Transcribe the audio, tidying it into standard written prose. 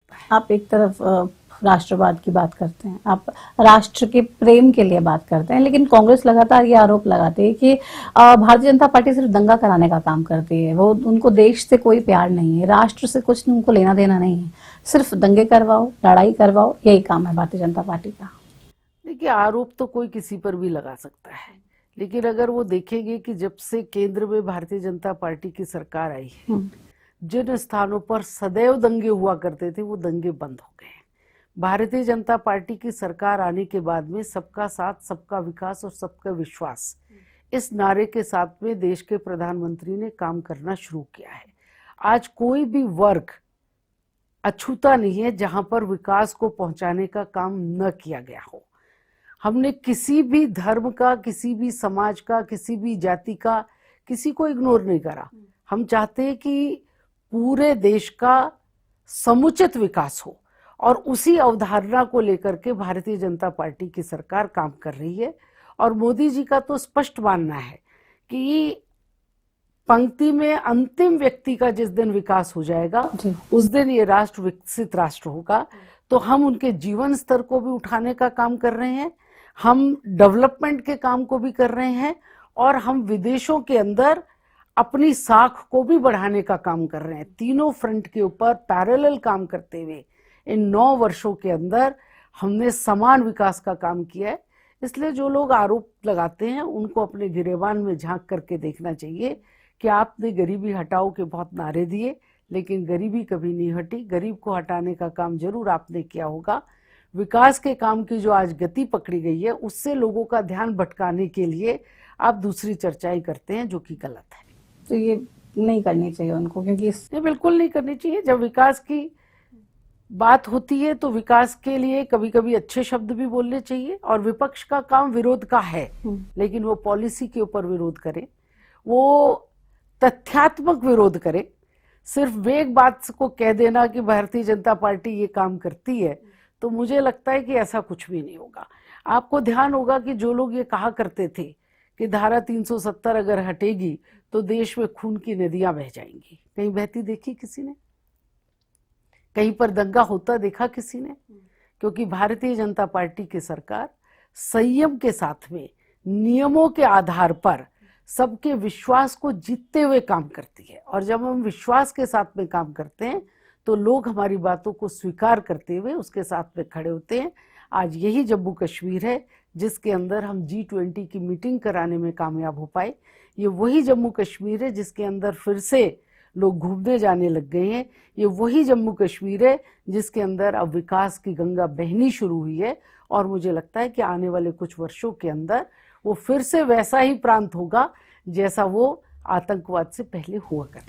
सकता है। आप एक तरफ राष्ट्रवाद की बात करते हैं, आप राष्ट्र के प्रेम के लिए बात करते हैं, लेकिन कांग्रेस लगातार ये आरोप लगाती है कि भारतीय जनता पार्टी सिर्फ दंगा कराने का काम करती है। वो उनको देश से कोई प्यार नहीं है, राष्ट्र से कुछ उनको लेना देना नहीं है, सिर्फ दंगे करवाओ, लड़ाई करवाओ, यही काम है भारतीय जनता पार्टी का। देखिए, आरोप तो कोई किसी पर भी लगा सकता है, लेकिन अगर वो देखेंगे कि जब से केंद्र में भारतीय जनता पार्टी की सरकार आई है, जिन स्थानों पर सदैव दंगे हुआ करते थे वो दंगे बंद हो गए। भारतीय जनता पार्टी की सरकार आने के बाद में सबका साथ, सबका विकास और सबका विश्वास, इस नारे के साथ में देश के प्रधानमंत्री ने काम करना शुरू किया है। आज कोई भी वर्ग अछूता नहीं है जहां पर विकास को पहुंचाने का काम न किया गया हो। हमने किसी भी धर्म का, किसी भी समाज का, किसी भी जाति का, किसी को इग्नोर नहीं करा। हम चाहते हैं कि पूरे देश का समुचित विकास हो, और उसी अवधारणा को लेकर के भारतीय जनता पार्टी की सरकार काम कर रही है। और मोदी जी का तो स्पष्ट मानना है कि पंक्ति में अंतिम व्यक्ति का जिस दिन विकास हो जाएगा, उस दिन ये राष्ट्र विकसित राष्ट्र होगा। तो हम उनके जीवन स्तर को भी उठाने का काम कर रहे हैं, हम डेवलपमेंट के काम को भी कर रहे हैं, और हम विदेशों के अंदर अपनी साख को भी बढ़ाने का काम कर रहे हैं। तीनों फ्रंट के ऊपर पैरेलल काम करते हुए इन 9 वर्षों के अंदर हमने समान विकास का काम किया है। इसलिए जो लोग आरोप लगाते हैं उनको अपने गिरेबान में झांक करके देखना चाहिए कि आपने गरीबी हटाओ के बहुत नारे दिए, लेकिन गरीबी कभी नहीं हटी। गरीब को हटाने का काम जरूर आपने किया होगा। विकास के काम की जो आज गति पकड़ी गई है, उससे लोगों का ध्यान भटकाने के लिए आप दूसरी चर्चाएं करते हैं, जो कि गलत है। तो ये नहीं करनी चाहिए उनको, क्योंकि ये बिल्कुल नहीं करनी चाहिए। जब विकास की बात होती है तो विकास के लिए कभी कभी अच्छे शब्द भी बोलने चाहिए, और विपक्ष का काम विरोध का है, लेकिन वो पॉलिसी के ऊपर विरोध करे, वो तथ्यात्मक विरोध करे। सिर्फ वेग बात को कह देना कि भारतीय जनता पार्टी ये काम करती है, तो मुझे लगता है कि ऐसा कुछ भी नहीं होगा। आपको ध्यान होगा कि जो लोग ये कहा करते थे कि धारा 370 अगर हटेगी तो देश में खून की नदियां बह जाएंगी, कहीं बहती देखी किसी ने? कहीं पर दंगा होता देखा किसी ने? क्योंकि भारतीय जनता पार्टी की सरकार संयम के साथ में, नियमों के आधार पर सबके विश्वास को जीतते हुए काम करती है। और जब हम विश्वास के साथ में काम करते हैं तो लोग हमारी बातों को स्वीकार करते हुए उसके साथ में खड़े होते हैं। आज यही जम्मू कश्मीर है जिसके अंदर हम G20 की मीटिंग कराने में कामयाब हो पाए। ये वही जम्मू कश्मीर है जिसके अंदर फिर से लोग घूमने जाने लग गए हैं। ये वही जम्मू कश्मीर है जिसके अंदर अब विकास की गंगा बहनी शुरू हुई है, और मुझे लगता है कि आने वाले कुछ वर्षों के अंदर वो फिर से वैसा ही प्रांत होगा जैसा वो आतंकवाद से पहले हुआ करता।